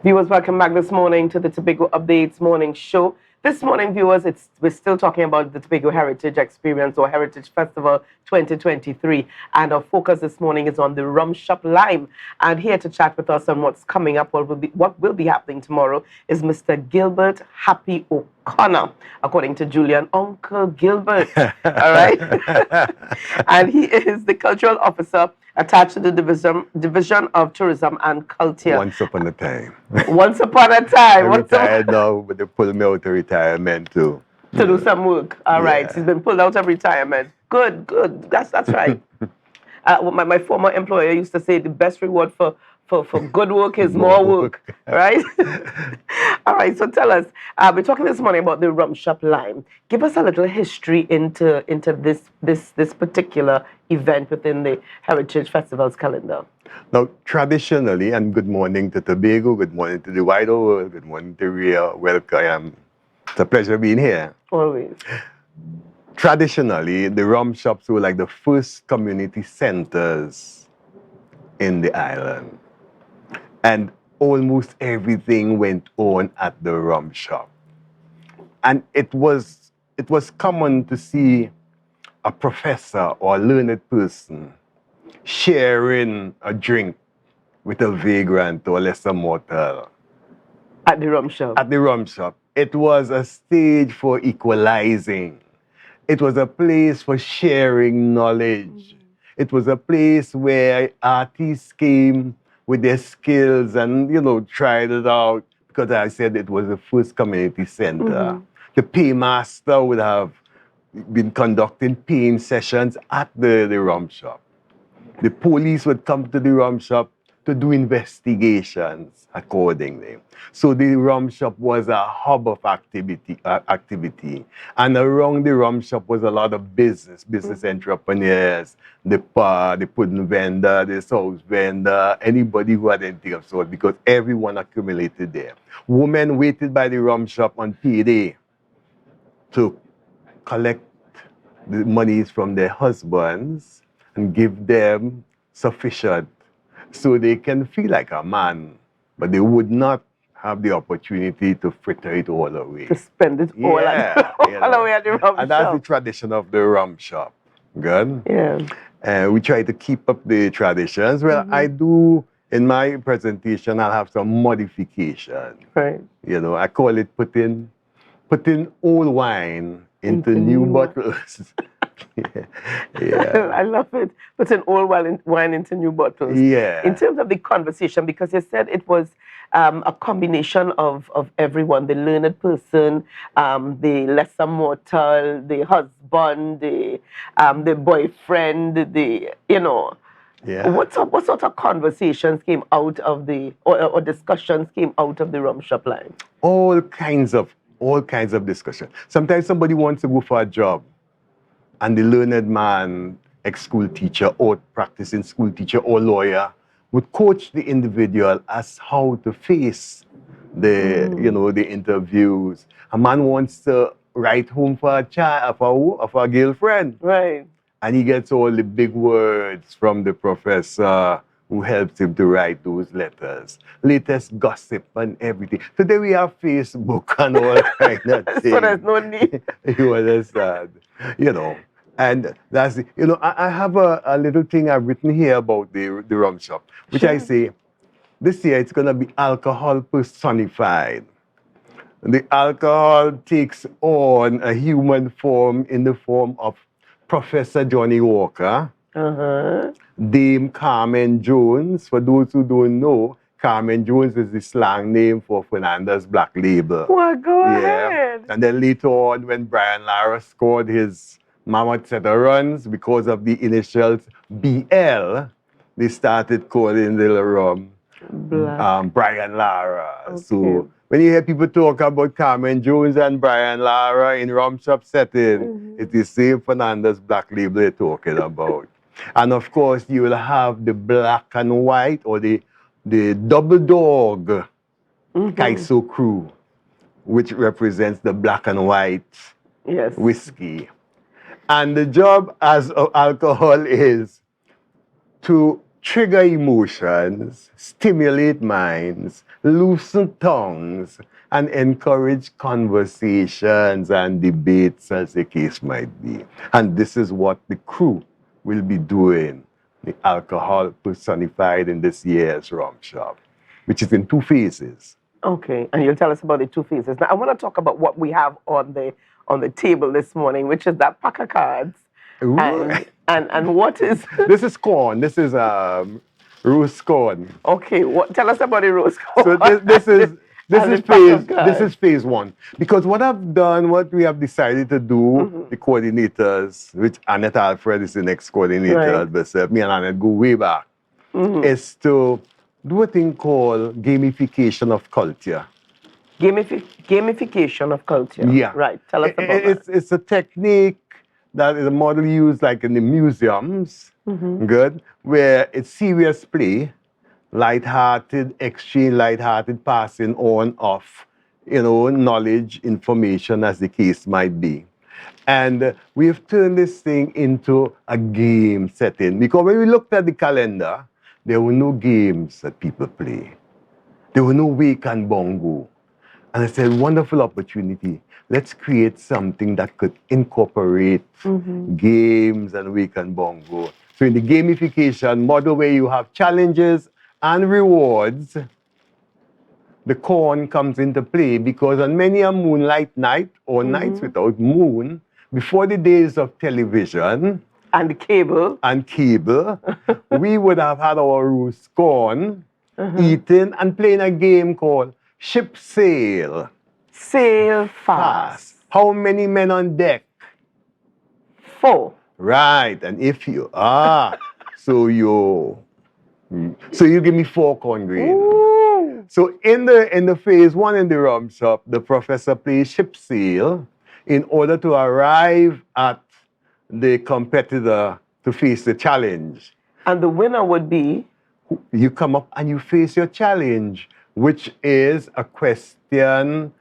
Viewers, welcome back this morning to the Tobago Updates morning show. This morning, viewers, we're still talking about the Tobago Heritage Experience or Heritage Festival 2023. And our focus this morning is on the Rum Shop Lime. And here to chat with us on what's coming up, what will be happening tomorrow, is Mr. Gilbert Happy O'Connor, according to Julian, Uncle Gilbert. All right? And he is the cultural officer attached to the Division of Tourism and Culture. Once upon a time. Once upon a time. I'm retired now, but they pulled me out of retirement too. To do some work. All right. He's been pulled out of retirement. Good, good. That's right. My former employer used to say the best reward for good work is more work. Right? All right. So tell us, we're talking this morning about the Rum Shop Lime. Give us a little history into this particular event within the Heritage Festival's calendar. Now, traditionally, and good morning to Tobago, good morning to the wider world, good morning to Rhea, welcome. It's a pleasure being here. Always. Traditionally, the rum shops were like the first community centers in the island. And almost everything went on at the rum shop. And it was common to see a professor or a learned person sharing a drink with a vagrant or lesser mortal. At the rum shop. At the rum shop. It was a stage for equalizing. It was a place for sharing knowledge. It was a place where artists came with their skills and, tried it out. Because I said it was the first community center. The paymaster would have been conducting paying sessions at the rum shop. The police would come to the rum shop to do investigations accordingly. So the rum shop was a hub of activity. And around the rum shop was a lot of business entrepreneurs, the pudding vendor, the sauce vendor, anybody who had anything of sort, because everyone accumulated there. Women waited by the rum shop on payday to collect the monies from their husbands and give them sufficient so they can feel like a man, but they would not have the opportunity to fritter it all away. To spend it all away at the rum shop. And that's the tradition of the rum shop. Good? Yeah. We try to keep up the traditions. Well, I do, in my presentation, I'll have some modification. Right. I call it putting old wine into new bottles. Yeah. I love it. Putting old wine into new bottles. Yeah. In terms of the conversation, because you said it was a combination of everyone, the learned person, the lesser mortal, the husband, the boyfriend, Yeah. What sort of conversations came out of or discussions came out of the Rum Shop Lime? All kinds of discussion. Sometimes somebody wants to go for a job, and the learned man, ex-school teacher or practicing school teacher or lawyer, would coach the individual as how to face the interviews. A man wants to write home for a child, for a girlfriend. Right. And he gets all the big words from the professor who helps him to write those letters. Latest gossip and everything. Today we have Facebook and all kind of things. So there's no need. You understand? And that's it. I have a little thing I've written here about the rum shop, which I say, this year it's going to be alcohol personified. The alcohol takes on a human form in the form of Professor Johnny Walker, Dame Carmen Jones. For those who don't know, Carmen Jones is the slang name for Fernanda's Black Label. Well, go ahead. And then later on, when Brian Lara scored his mammoth set of runs because of the initials BL, they started calling the rum Brian Lara. Okay. So when you hear people talk about Carmen Jones and Brian Lara in rum shop setting, it's the same Fernanda's Black Label they're talking about. And of course, you will have the black and white or the double dog Kaiso crew, which represents the black and white whiskey. And the job as of alcohol is to trigger emotions, stimulate minds, loosen tongues, and encourage conversations and debates as the case might be. And this is what the crew will be doing, the alcohol personified in this year's Rum Shop, which is in 2 phases. Okay, and you'll tell us about the 2 phases. Now, I want to talk about what we have on the table this morning, which is that pack of cards. Ooh. And what is This is corn. This is roast corn. okay? Tell us about the rose corn. So this is And the pack of this is cards. phase 1. Because what we have decided to do, the coordinators, which Annette Alfred is the next coordinator, Right. but me and Annette go way back, is to do a thing called gamification of culture. Gamification of culture. Yeah. Right. Tell us about that. It's a technique that is a model used like in the museums, good, where it's serious play, light-hearted exchange, light-hearted passing on of, knowledge, information, as the case might be. And we've turned this thing into a game setting. Because when we looked at the calendar, there were no games that people play. There were no wake and bongo. And I said, wonderful opportunity. Let's create something that could incorporate games and wake and bongo. So in the gamification model where you have challenges and rewards, the corn comes into play because on many a moonlight night or nights without moon, before the days of television And cable. we would have had our roast corn, eating and playing a game called Ship Sail Sail fast. How many men on deck? 4. Right, and if you so you give me 4 corn grain. Ooh. So in the phase 1 in the Rum Shop, the professor plays Ship Sail in order to arrive at the competitor to face the challenge. And the winner would be? You come up and you face your challenge, which is a question.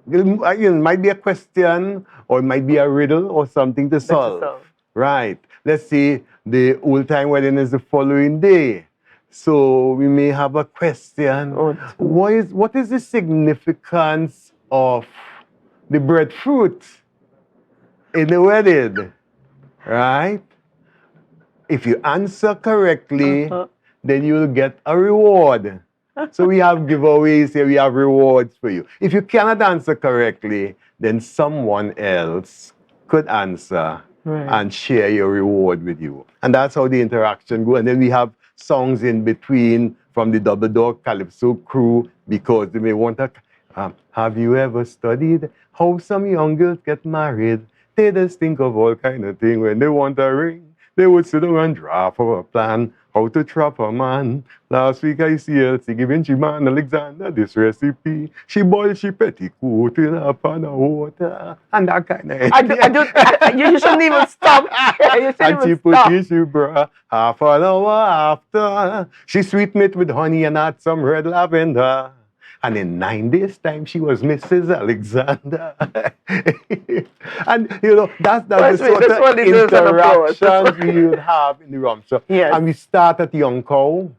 It might be a question, or it might be a riddle, or something to solve. Right. Let's say the old-time wedding is the following day. So we may have a question. What is the significance of the breadfruit in the wedding? Right? If you answer correctly, then you'll get a reward. So we have giveaways here, we have rewards for you. If you cannot answer correctly, then someone else could answer and share your reward with you. And that's how the interaction goes. And then we have songs in between from the Double Dog Calypso crew, because they may want to, have you ever studied how some young girls get married? They just think of all kind of things. When they want a ring, they would sit down and draw for a plan how to trap a man. Last week I see Elsie giving Jiman Alexander this recipe. She boiled she petticoat in a pan of water. And that kind of thing. You shouldn't even stop. And she put tissue bra half an hour after. She sweetened it with honey and add some red lavender. And in 9 days' time, she was Mrs. Alexander. And, that's the sort of interaction we will have in the Rum Shop. Yes. And we start at Yonkau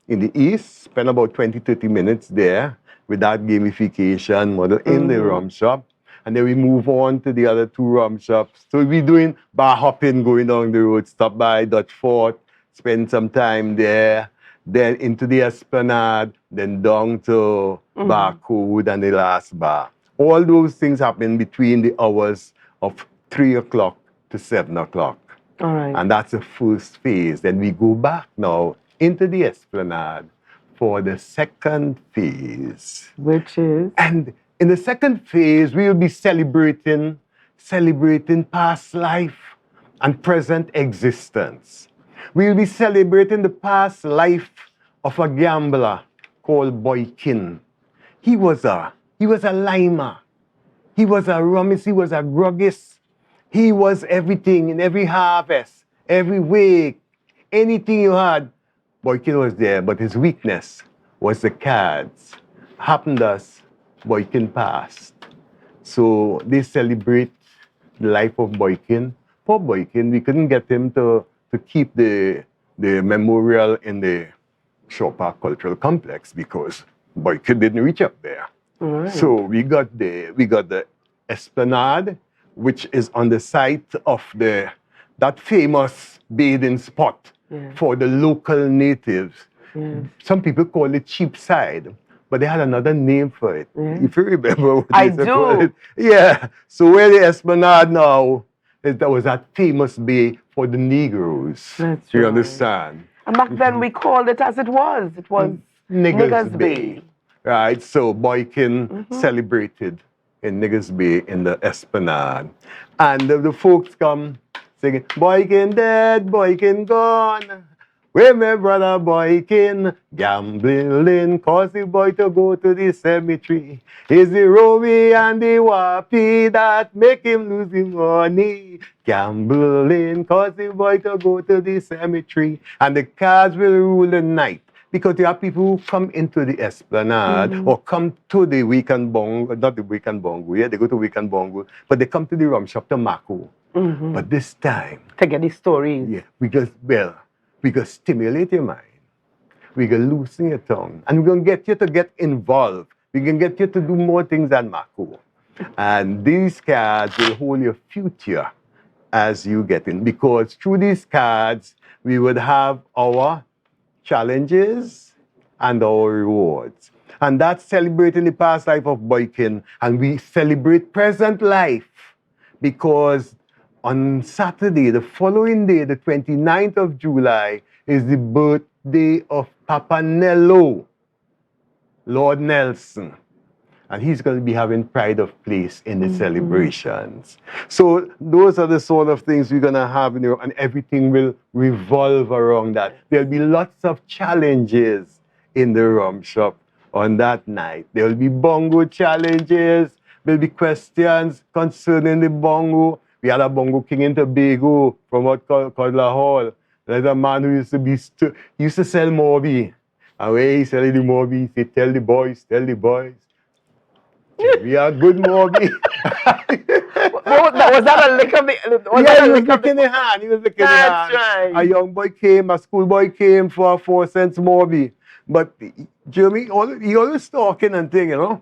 in the east, spend about 20, 30 minutes there with that gamification model in the Rum Shop. And then we move on to the other 2 Rum Shops. So we're doing bar hopping, going down the road, stop by Dutch Fort, spend some time there. Then into the Esplanade, then down to Barcode and the last bar. All those things happen between the hours of 3 o'clock to 7 o'clock. All right. And that's the first phase. Then we go back now into the Esplanade for the second phase. Which is? And in the second phase, we will be celebrating past life and present existence. We'll be celebrating the past life of a gambler called Boykin. He was a limer. He was a rummis. He was a gruggist. He was everything in every harvest, every wake, anything you had. Boykin was there, but his weakness was the cards. Happened as Boykin passed. So they celebrate the life of Boykin. Poor Boykin, we couldn't get him to keep the the memorial in the Shore Park Cultural Complex because Boykin didn't reach up there. Right. So we got the Esplanade, which is on the site of that famous bathing spot for the local natives. Some people call it Cheapside, but they had another name for it. If you remember what I they used to call do. it. Yeah. So where the Esplanade now, that was that famous bay for the Negroes. That's You right. understand? And back then we called it as it was. It was Niggers Bay. Right, so Boykin celebrated in Niggers Bay in the Esplanade. And the folks come singing, Boykin dead, Boykin gone. Where my brother Boykin gambling, cause the boy to go to the cemetery. Is the Romy and the Wappy that make him lose his money? Gambling, cause the boy to go to the cemetery. And the cards will rule the night. Because there are people who come into the Esplanade or come to the Weekend Bongo, not the Weekend Bongo, they go to Weekend Bongo, but they come to the Rum Shop Tobago. But this time, to get these stories. we can stimulate your mind. We can loosen your tongue. And we're going to get you to get involved. We can get you to do more things than Mako. And these cards will hold your future as you get in. Because through these cards, we would have our challenges and our rewards. And that's celebrating the past life of Boykin. And we celebrate present life because on Saturday, the following day, the 29th of July, is the birthday of Papa Nello, Lord Nelson. And he's going to be having pride of place in the celebrations. So those are the sort of things we're going to have, and everything will revolve around that. There'll be lots of challenges in the Rum Shop on that night. There will be bongo challenges. There'll be questions concerning the bongo. We had a bongo king in Tobago from what called Hall. There's a man who used to sell Morby. And when he selling the Morby, he said, tell the boys. We are good Morby. Was that a lick of the... He was licking the hand. That's right. A young boy came, a schoolboy came for a 4 cents Morby. But Jeremy, he always talking and thing,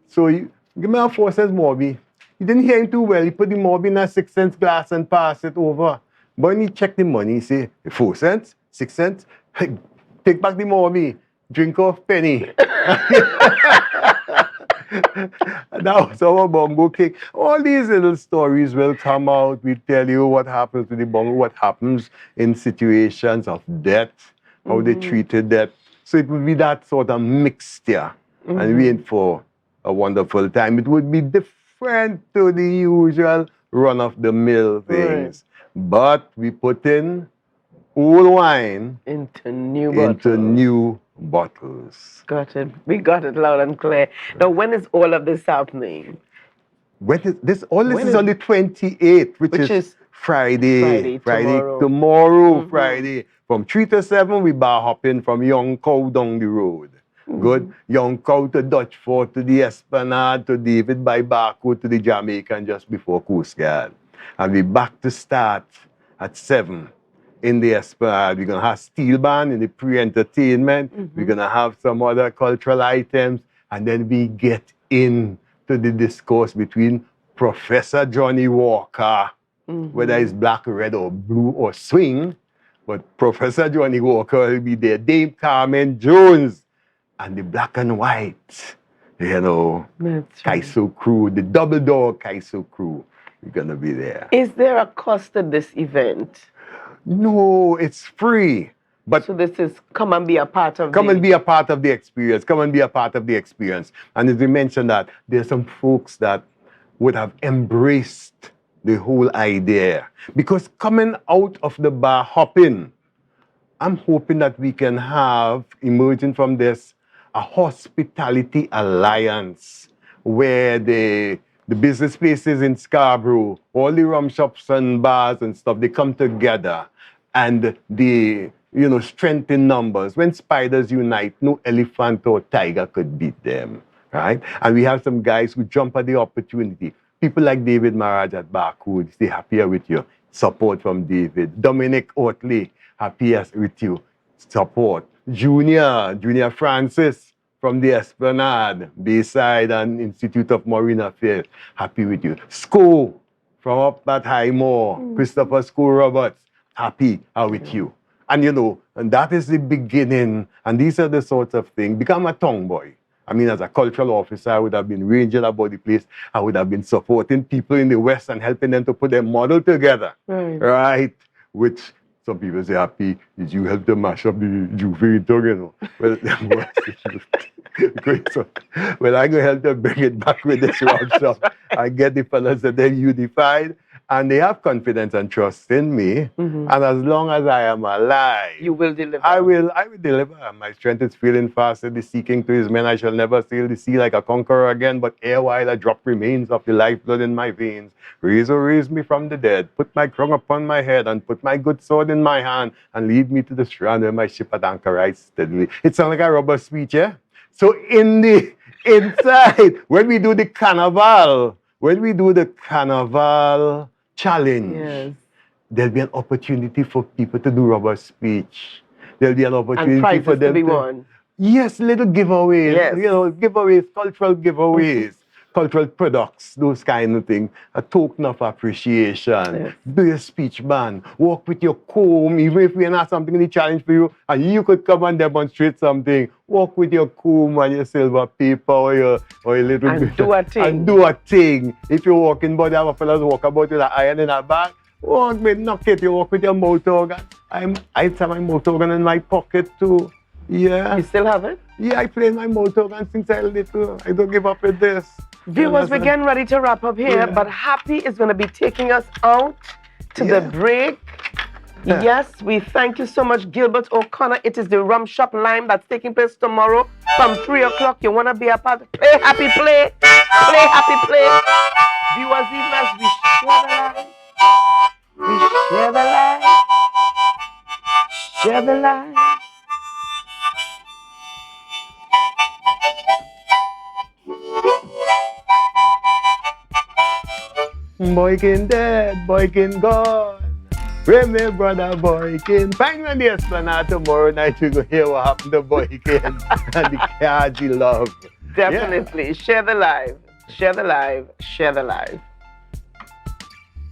So he give me a 4 cents Morby. He didn't hear him too well. He put the Morby in a 6 cents glass and passed it over. But when he checked the money, he said, 4 cents, 6 cents, take back the Morby, drink off penny. That was our bongo king. All these little stories will come out. We tell you what happens to the bongo, what happens in situations of death, how they treated death. So it would be that sort of mixture. And we in for a wonderful time. It would be different to the usual run-of-the-mill things. But we put in old wine into new bottles. Got it. We got it loud and clear. Now, when is all of this happening? When is this? All this is on the 28th, which is Friday. Tomorrow, Friday. From 3 to 7, we bar hopping from Young Cow down the road. Good. Young Cow to Dutch Fort, to the Esplanade, to David by Barcode, to the Jamaican just before Coast Guard. And we back to start at 7 in the Esplanade. We're going to have steel band in the pre-entertainment. We're going to have some other cultural items. And then we get into the discourse between Professor Johnny Walker, whether it's black, red, or blue, or swing. But Professor Johnny Walker will be there. Dame Carmen Jones and the black and white, Kaiso crew, the double door Kaiso crew. We're going to be there. Is there a cost to this event? No, it's free. But so this is come and be a part of and be a part of the experience. Come and be a part of the experience. And as we mentioned that, there's some folks that would have embraced the whole idea. Because coming out of the bar hopping, I'm hoping that we can have, emerging from this, a hospitality alliance where the business places in Scarborough, all the rum shops and bars and stuff, they come together and they, strength in numbers. When spiders unite, no elephant or tiger could beat them, right? And we have some guys who jump at the opportunity. People like David Maraj at Barcode, stay happier with you. Support from David. Dominic Oatley happy as with you. Support. Junior Francis from the Esplanade, Bayside and Institute of Marine Affairs, happy with you. School from up that Highmore, Christopher School Roberts, happy with you. And and that is the beginning. And these are the sorts of things. Become a tongue boy. I mean, as a cultural officer, I would have been ranging about the place. I would have been supporting people in the West and helping them to put their model together. Right? Which some people say, Happy, did you help them mash up the Juve tongue, Well, well, I'm going to help them bring it back with this Rum Shop and get the fellas that they're unified. And they have confidence and trust in me. And as long as I am alive, you will deliver. I will deliver. My strength is feeling faster, the seeking to his men. I shall never sail the sea like a conqueror again, but ere while a drop remains of the lifeblood in my veins. Raise me from the dead, put my crown upon my head, and put my good sword in my hand, and lead me to the strand where my ship at anchor rides steadily. It sounds like a rubber speech, yeah? So inside, when we do the carnival challenge, there'll be an opportunity for people to do rubber speech. There'll be an opportunity for them to be won. Yes, little giveaways. Giveaways, cultural giveaways, cultural products, those kind of things. A token of appreciation. Do your speech, man. Walk with your comb, even if we're not something in the challenge for you, and you could come and demonstrate something. Walk with your comb and your silver paper or your little and do a thing. And do a thing. If you're walking, but the other fellas walk about with an iron in a bag, walk with knock it. You walk with your motor organ. I have my motor organ in my pocket too. Yeah. You still have it? Yeah, I play my motor organ since I was little. I don't give up with this. Viewers, we're getting ready to wrap up here, but Happy is going to be taking us out to the break. Yes, we thank you so much, Gilbert O'Connor. It is the Rum Shop Lime that's taking place tomorrow from 3 o'clock. You want to be a part? Play Happy Play. Play Happy Play. Viewers, even as we share the light. We share the light. Share the light. Boykin dead, Boykin gone. Where my brother Boykin? Find me on the Esplanade tomorrow night. You go hear what happened to Boykin and the cards he loved. Definitely. Share the live. Share the live. Share the live.